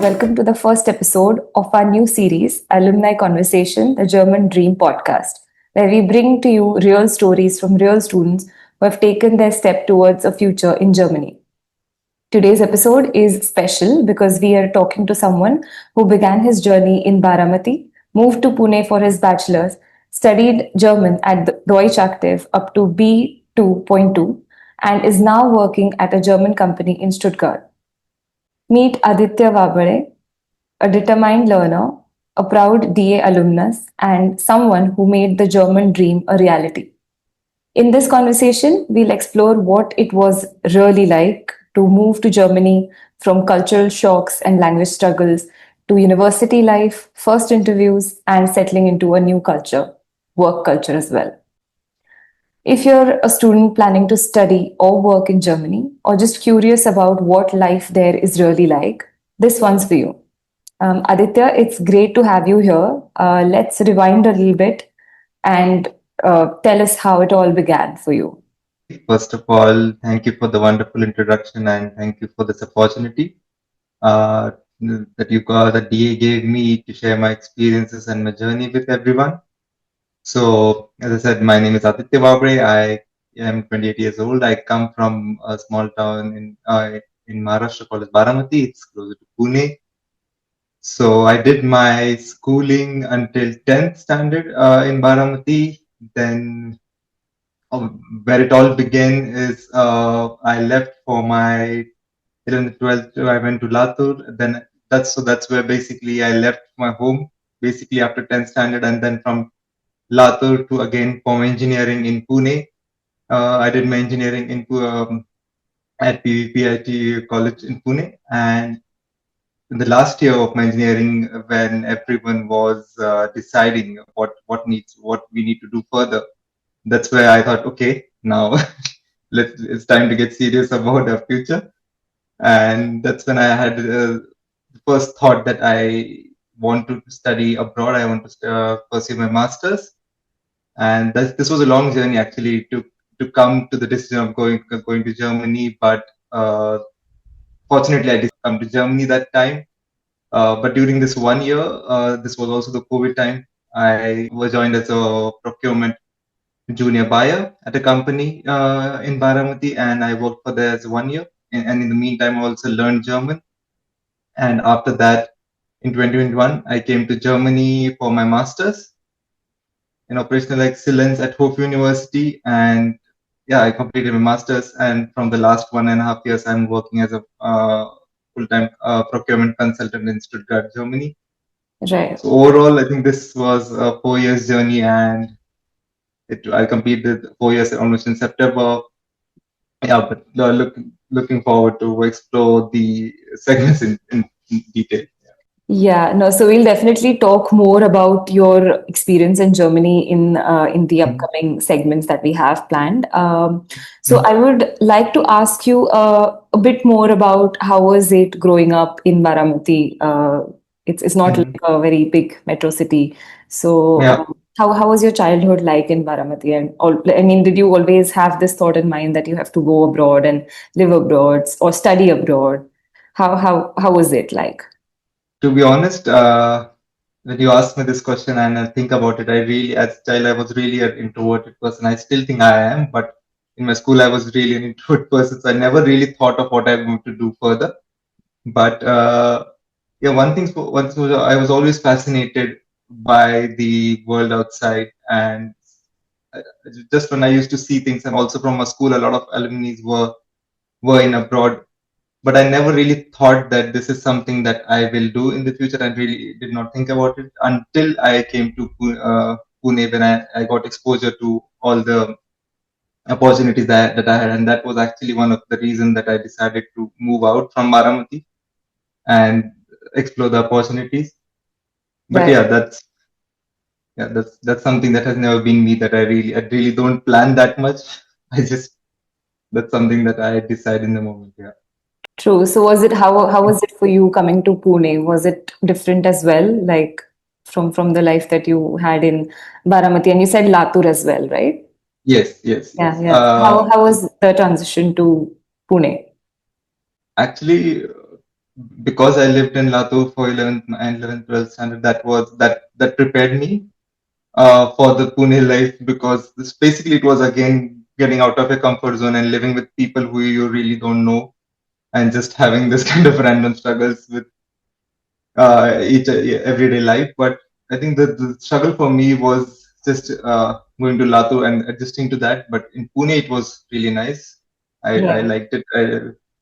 welcome to the first episode of our new series, Alumni Conversation, the German Dream podcast, where we bring to you real stories from real students who have taken their step towards a future in Germany. Today's episode is special because we are talking to someone who began his journey in Baramati, moved to Pune for his bachelor's, studied German at the Deutsch Activ up to B2.2, and is now working at a German company in Stuttgart. Meet Aditya Wabale, a determined learner, a proud DA alumnus, and someone who made the German dream a reality. In this conversation, we'll explore what it was really like to move to Germany, from cultural shocks and language struggles to university life, first interviews, and settling into a new culture, work culture as well. If you're a student planning to study or work in Germany, or just curious about what life there is really like, this one's for you. Aditya, it's great to have you here. Let's rewind a little bit and tell us how it all began for you. First of all, thank you for the wonderful introduction and thank you for this opportunity uh, that DA gave me to share my experiences and my journey with everyone. So, as I said, my name is Aditya Wabre. I am 28 years old. I come from a small town in Maharashtra called as Baramati. It's closer to Pune. So, I did my schooling until 10th standard in Baramati. Then where it all began is I left for my 11th, 12th. I went to Latur. Then that's where basically I left my home basically after 10th standard, and then from Latur to again for engineering in Pune. I did my engineering at PVPIT College in Pune, and in the last year of my engineering, when everyone was deciding what we need to do further, that's where I thought, okay, now it's time to get serious about our future. And that's when I had the first thought that I want to study abroad. I want to pursue my masters, and this was a long journey actually to come to the decision of going to Germany. But fortunately, I did come to Germany that time. But during this 1 year, this was also the COVID time. I was joined as a procurement junior buyer at a company in Baramati, and I worked for there as 1 year. And in the meantime, I also learned German. And after that, in 2021, I came to Germany for my master's in operational excellence at Hof University. And yeah, I completed my master's. And from the last 1.5 years, I'm working as a full-time procurement consultant in Stuttgart, Germany. Right. So overall, I think this was a 4 years journey, and I completed 4 years almost in September. Yeah, but looking forward to explore the segments in detail. Yeah, no, so we'll definitely talk more about your experience in Germany in the Mhm. upcoming segments that we have planned. So Mhm. I would like to ask you a bit more about how was it growing up in Baramati? It's not like Mhm. a very big metro city. So Yeah. how was your childhood like in Baramati? And I mean, did you always have this thought in mind that you have to go abroad and live abroad or study abroad? How was it like? To be honest, when you ask me this question and I think about it, I really, as a child, I was really an introverted person. I still think I am, but in my school, I was really an introvert person. So I never really thought of what I'm going to do further. But yeah, one thing was I was always fascinated by the world outside, and uh, just when I used to see things, and also from a school, a lot of alumni were in abroad, but I never really thought that this is something that I will do in the future. I really did not think about it until I came to Pune, when I got exposure to all the opportunities that I had, and that was actually one of the reasons that I decided to move out from Baramati and explore the opportunities. But Right. that's something that has never been me. That I really don't plan that much. I just That's something that I decide in the moment. Yeah. True. So was it how was it for you coming to Pune? Was it different as well, like from the life that you had in Baramati? And you said Latur as well, right? Yes, yes, Yeah, yes. yeah. How was the transition to Pune? Actually, because I lived in Latur for 11th and 11th, 12th standard, that prepared me for the Pune life, because basically it was again getting out of your comfort zone and living with people who you really don't know, and just having this kind of random struggles with each everyday life. But I think the struggle for me was just going to Latu and adjusting to that. But in Pune, it was really nice. I Yeah. liked it.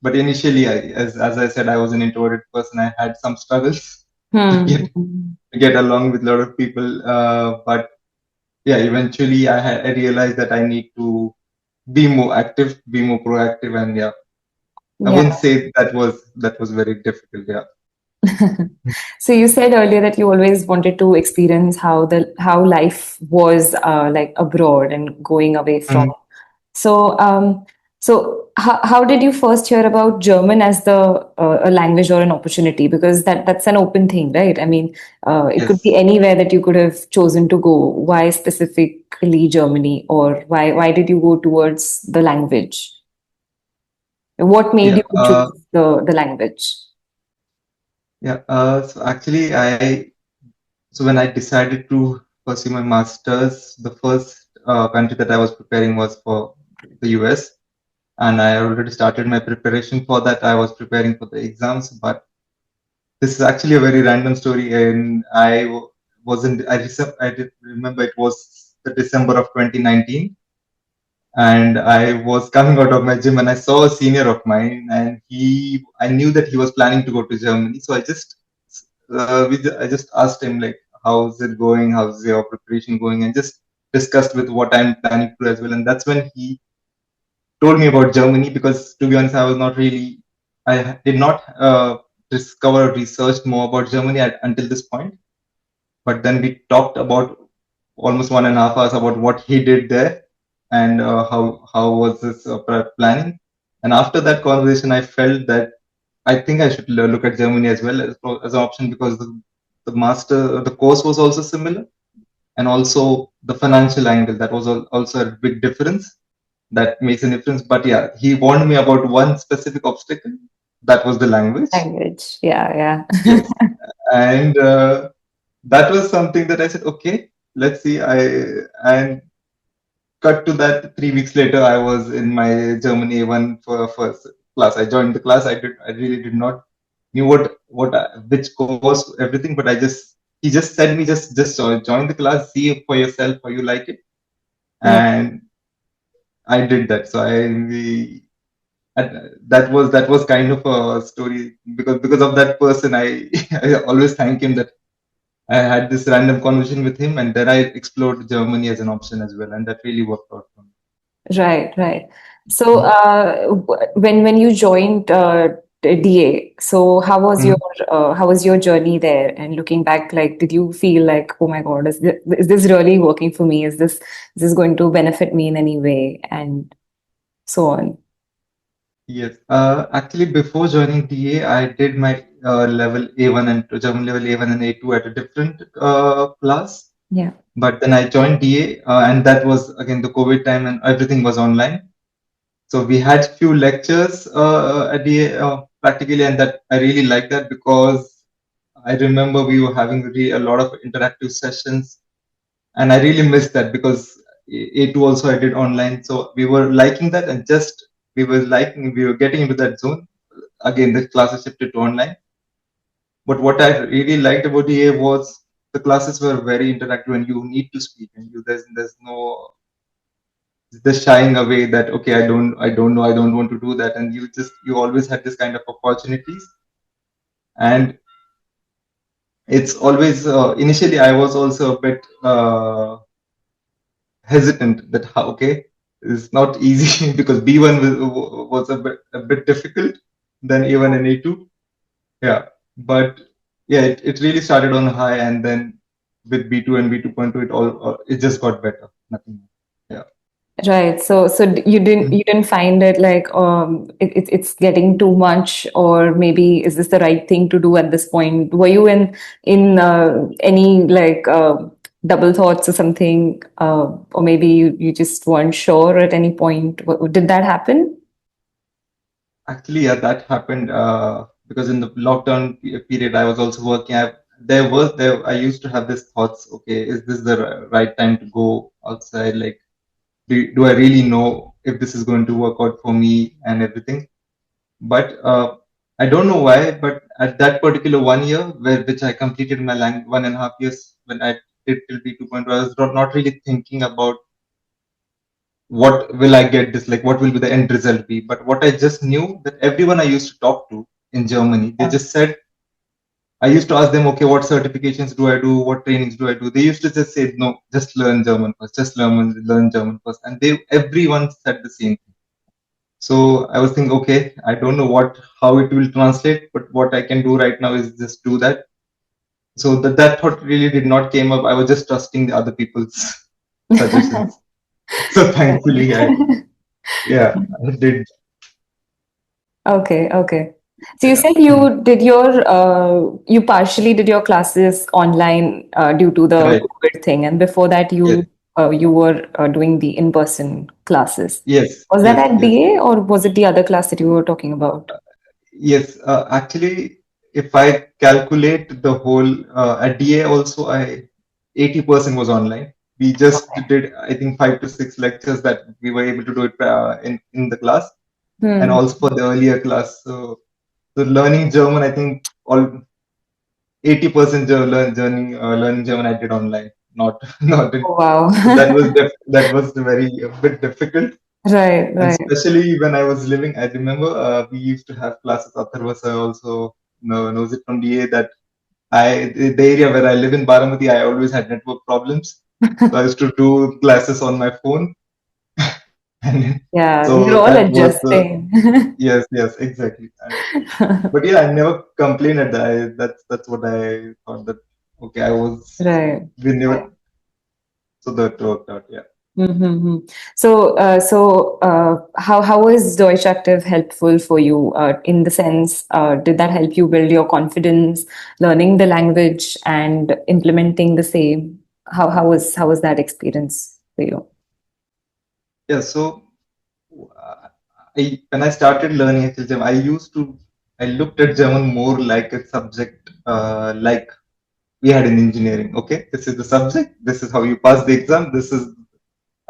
But initially, as I said, I was an introverted person. I had some struggles to Hmm. get to get along with a lot of people. But yeah, eventually, I realized that I need to be more active, be more proactive, and yeah, I Yeah. wouldn't say that was very difficult. Yeah. So you said earlier that you always wanted to experience how life was like abroad and going away from. Mhm. So how did you first hear about German as the a language or an opportunity? Because that's an open thing, right? I mean, it could be Yes. anywhere that you could have chosen to go. Why specifically Germany, or why did you go towards the language? What made Yeah. you choose the language? Yeah. So actually, so when I decided to pursue my masters, the first country that I was preparing was for the US, and I already started my preparation for that. I was preparing for the exams, but this is actually a very random story, and wasn't. I did remember it was the December of 2019, and I was coming out of my gym and I saw a senior of mine, and I knew that he was planning to go to Germany. So I just asked him like, how's it going? How's your preparation going? And just discussed with what I'm planning to do as well. And that's when he told me about Germany, because to be honest, I did not discover or research more about Germany until this point. But then we talked about almost 1.5 hours about what he did there, and how was this planning. And after that conversation, I felt that I think I should look at Germany as well as an option, because the course was also similar, and also the financial angle, that was also a big difference. That makes a difference. But yeah, he warned me about one specific obstacle. That was the language. Language. Yeah, yeah. Yes, and that was something that I said, okay, let's see. And cut to that, 3 weeks later, I was in my Germany A1 for first class. I joined the class. I really did not knew which course, everything, but he just said me, just join the class, see it for yourself how you like it, Right. and I did that. So that was kind of a story, because of that person. I always thank him that I had this random conversation with him, and then I explored Germany as an option as well, and that really worked out for me. Right, right. So, Mhm. when you joined DA, so Mhm. how was your journey there? And looking back, like, did you feel like, oh my God, is this really working for me? Is this going to benefit me in any way? And so on. Yes. Actually, before joining DA, I did my level A1 and German level A1 and A2 at a different class. Yeah. But then I joined DA, and that was again the COVID time, and everything was online. So we had few lectures at DA practically, and that I really liked that, because I remember we were having a lot of interactive sessions, and I really missed that, because A2 also I did online. So we were liking that, and just we were getting into that zone. Again, the classes shifted to online. But what I really liked about DA was the classes were very interactive, and you need to speak, and there's no the shying away that, okay, I don't know, I don't want to do that, and you always had this kind of opportunities. And it's always initially I was also a bit hesitant that how, okay, it's not easy because B1 was a bit difficult than A1 and A2. Yeah, but yeah, it really started on high, and then with B2 and B2.2, it just got better. Nothing more. Yeah. Right. You didn't find it like it's getting too much, or maybe is this the right thing to do at this point? Were you in any like double thoughts or something, or maybe you just weren't sure at any point? Did that happen? Actually, yeah, that happened because in the lockdown period I was also working. I used to have this thoughts. Okay, is this the right time to go outside? Like, do I really know if this is going to work out for me and everything? But I don't know why. But at that particular 1 year, which I completed my 1.5 years when I did till B2.2, I was not really thinking about what will I get this, like what will be the end result be. But what I just knew that everyone I used to talk to in Germany, they Yeah. just said, I used to ask them, okay, what certifications do I do? What trainings do I do? They used to just say, no, just learn German first, just learn German first. And everyone said the same thing. So I was thinking, okay, I don't know how it will translate, but what I can do right now is just do that. So that thought really did not came up. I was just trusting the other people's suggestions. So thankfully, I did. Okay, okay. So you Yeah. said you partially did your classes online due to the Right. COVID thing, and before that Yes. you were doing the in-person classes. Yes. Was that Yes. at Yes. DA or was it the other class that you were talking about? Yes. Actually, if I calculate the whole at DA also, I 80% was online. We just Okay. did, I think, 5 to 6 lectures that we were able to do it in the class, and Hmm. also for the earlier class. So learning German, I think all 80% learning German I did online, not not in. Oh, wow. So that was very a bit difficult. Right, And right. especially when I was living, I remember we used to have classes. Atharvasa also knows it from DA that the area where I live in Baramati, I always had network problems. So I used to do classes on my phone, and Yeah, we're so all that was the adjusting. yes, exactly. But yeah, I never complained at that. That's what I thought that okay, I was Right. we never so that worked out. Yeah. Mm-hmm. How is Deutsch Active helpful for you in the sense, did that help you build your confidence, learning the language and implementing the same? How was that experience for you? Yeah. So when I started learning HLGM, I looked at German more like a subject, like we had in engineering. Okay, this is the subject. This is how you pass the exam.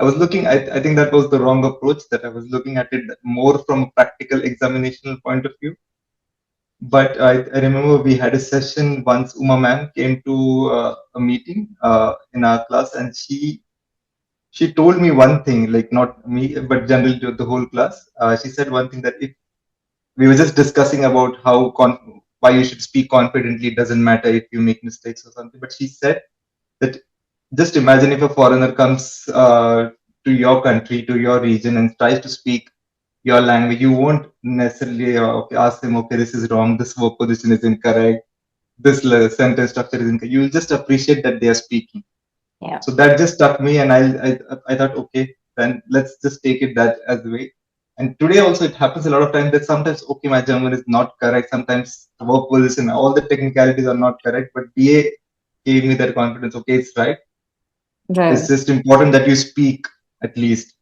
I was looking. I think that was the wrong approach. That I was looking at it more from a practical examinational point of view. But I remember we had a session once. Uma ma'am came to a meeting in our class, and she told me one thing, like not me, but generally to the whole class. She said one thing that if we were just discussing about why you should speak confidently, it doesn't matter if you make mistakes or something. But she said that just imagine if a foreigner comes to your country, to your region, and tries to speak your language, you won't necessarily okay, ask them, okay, this is wrong, this verb position is incorrect, this sentence structure is incorrect. You will just appreciate that they are speaking. Yeah. So that just struck me, and I thought, okay, then let's just take it that as the way. And today also it happens a lot of times that sometimes okay, my German is not correct. Sometimes the verb position, all the technicalities are not correct, but DA gave me that confidence. Okay, it's right. It's Right. just important that you speak at least.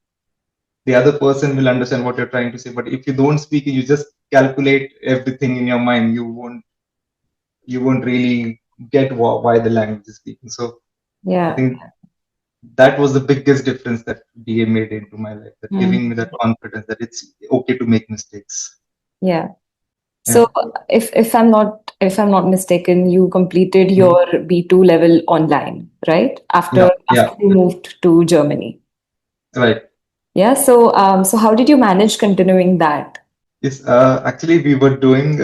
The other person will understand what you're trying to say. But if you don't speak, you just calculate everything in your mind. You won't really get why the language is speaking. So I Yeah. think that was the biggest difference that DA made into my life, that giving me Mhm. that confidence that it's okay to make mistakes. Yeah. Yeah. So if I'm not mistaken, you completed Mhm. your B2 level online, right? Yeah. After Yeah. you moved to Germany. Right. Yeah. So how did you manage continuing that? Yes. Actually, we were doing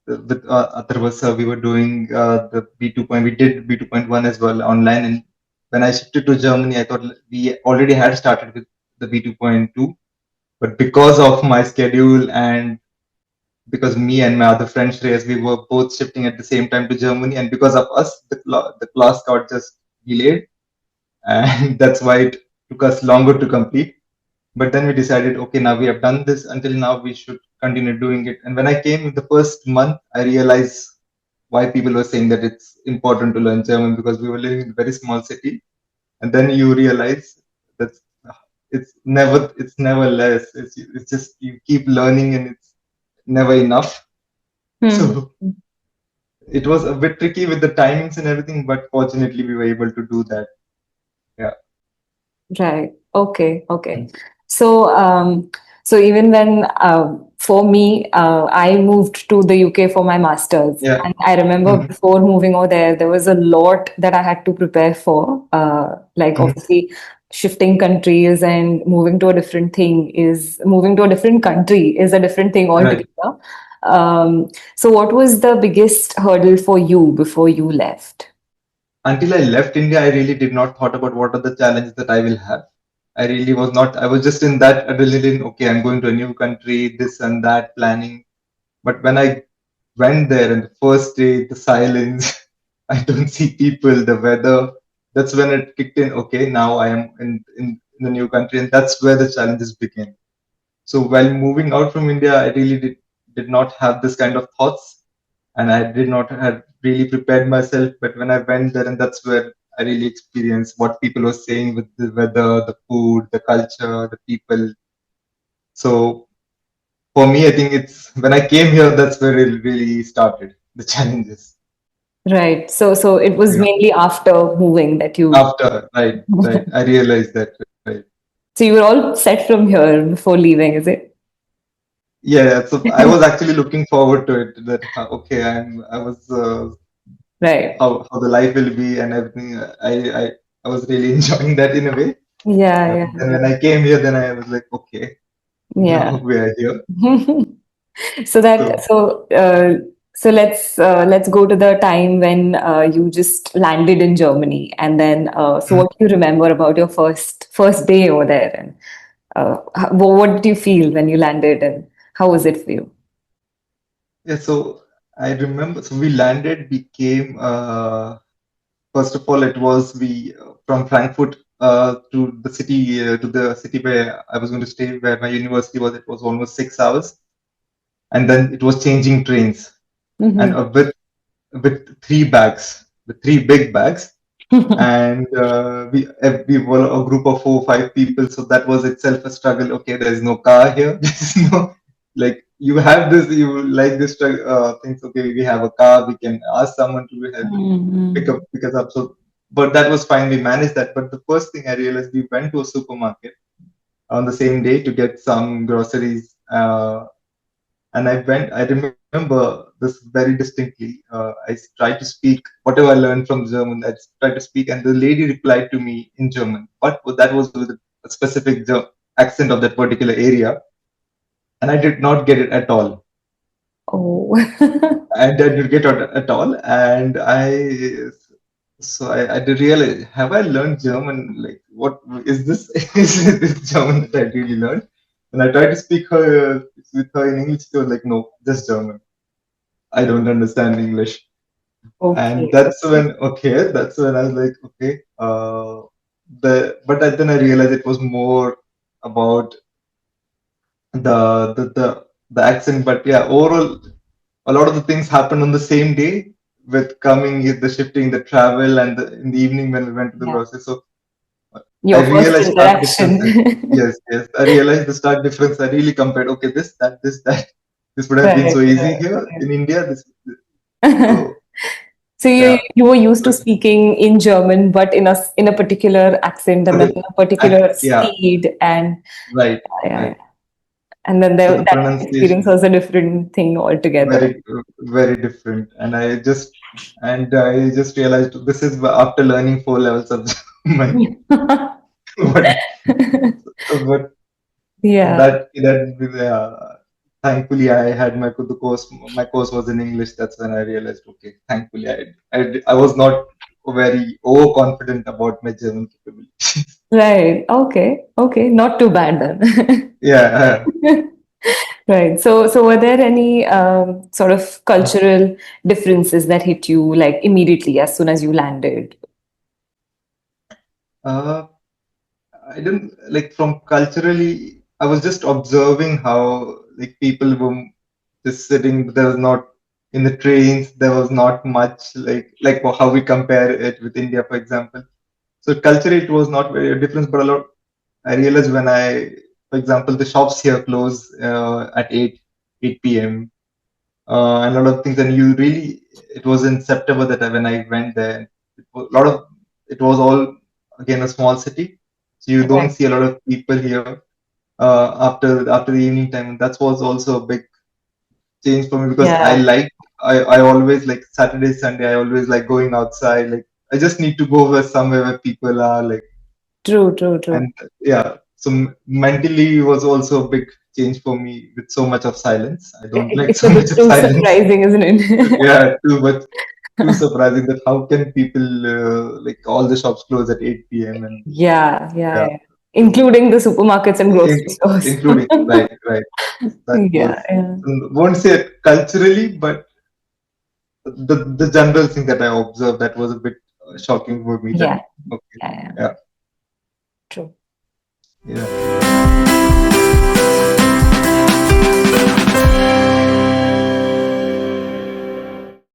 with Atharvasa, we were doing the B2 point. We did B2.1 as well online. And when I shifted to Germany, I thought we already had started with the B2.2. But because of my schedule and because me and my other friend Shreyas, we were both shifting at the same time to Germany, and because of us, the class got just delayed, and that's why it took us longer to complete. But then we decided, okay, now we have done this until now, we should continue doing it. And when I came the first month, I realized why people were saying that it's important to learn German, because we were living in a very small city, and then you realize that it's never less. It's just you keep learning, and it's never enough. Hmm. So it was a bit tricky with the timings and everything, but fortunately we were able to do that. Yeah. Right. Okay. Okay. So, so even when, for me, I moved to the UK for my master's, Yeah. and I remember Hmm. before moving over there, there was a lot that I had to prepare for. Like Hmm. obviously, shifting countries and moving to a different country is a different thing Right. altogether. So, what was the biggest hurdle for you before you left? Until I left India, I really did not thought about what are the challenges that I will have. I really was not. I was just in that adrenaline. Okay, I'm going to a new country, this and that planning. But when I went there and the first day, the silence, I don't see people, the weather. That's when it kicked in. Okay, now I am in the new country, and that's where the challenges begin. So while moving out from India, I really did not have this kind of thoughts, and I did not have really prepared myself. But when I went there, and that's where I really experienced what people were saying with the weather, the food, the culture, the people. So for me, I think it's when I came here, that's where it really started the challenges. Right. So it was Yeah. mainly after moving that you. After, right, right, I realized that, right. So you were all set from here before leaving, is it? Yeah, yeah, so I was actually looking forward to it. That okay, I was Right. how the life will be and everything. I was really enjoying that in a way. Yeah, But then yeah, when I came here, then I was like, okay, yeah. now we are here. Yeah. So that So so let's go to the time when you just landed in Germany, and then so mhm. what do you remember about your first day over there, and what did you feel when you landed, and how was it for you? Yeah, so I remember. So we landed. We came. First of all, it was we from Frankfurt to the city where I was going to stay, where my university was. It was almost 6 hours, and then it was changing trains, and Hmm. with three bags, with three big bags, and we were a group of 4 5 people, so that was itself a struggle. Okay, there's no car here. There's no, like, you have this, you like this things. Okay, we have a car, we can ask someone to help Hmm. pick us up. So but that was fine, we managed that. But the first thing I realized, we went to a supermarket on the same day to get some groceries, and I remember this very distinctly. I tried to speak whatever I learned from German. I tried to speak, and the lady replied to me in German, but that was with a specific accent of that particular area, and I did not get it at all. Oh. I didn't get it at all, and I did realize, have I learned German? Like, what is this? Is this German that I really learned? And I tried to speak her with her in English. She was like, no, just German. I don't understand English. And Okay. that's when I was like, okay, then I realized it was more about the, the, the, the accent. But yeah, overall, a lot of the things happened on the same day with coming, the shifting, the travel, and in the evening when we went to the Yeah. grocery. So I Your first realized stark differences. interaction. Yes, yes. I realized the stark difference. I really compared, okay, this, that. This would have been Right, so easy right, here in India. right. So So you yeah. you were used to speaking in German, but in a particular accent, So and then in a particular yeah, speed, and right, yeah, right. yeah. And then So the that experience pronunciation, was a different thing altogether. very different. And I just realized this is after learning 4 levels of German. But but Yeah, thankfully I had my course was in English. That's when I realized, okay, thankfully I was not very overconfident about my German capability. right. Okay, okay. Not too bad then. Yeah. Right. So were there any sort of cultural differences that hit you like immediately as soon as you landed? uh, I didn't like, from culturally. I was just observing how, like, people were just sitting. There was not in the trains. There was not much, like how we compare it with India, for example. So culturally, it was not very different, but a lot. I realized when for example, the shops here close at 8 p.m. and a lot of things. And you really, it was in September that when I went there. It was a lot of, it was all again a small city, so you don't Right. see a lot of people here after the evening time. And that was also a big change for me because Yeah. I always like Saturday, Sunday. I always like going outside. Like I just need to go where somewhere where people are. Like True, true, true. and yeah. So mentally it was also a big change for me with so much of silence. I don't like It's so a bit much of too silence. surprising, isn't it? Yeah, too much, too surprising that how can people like all the shops close at 8 p.m. and Yeah, yeah, yeah, yeah. Including the supermarkets and grocery in, stores. including right. That Yeah, was, yeah. won't say it culturally, but the general thing that I observed that was a bit shocking for me. That Yeah, okay, yeah, yeah. yeah, True. yeah.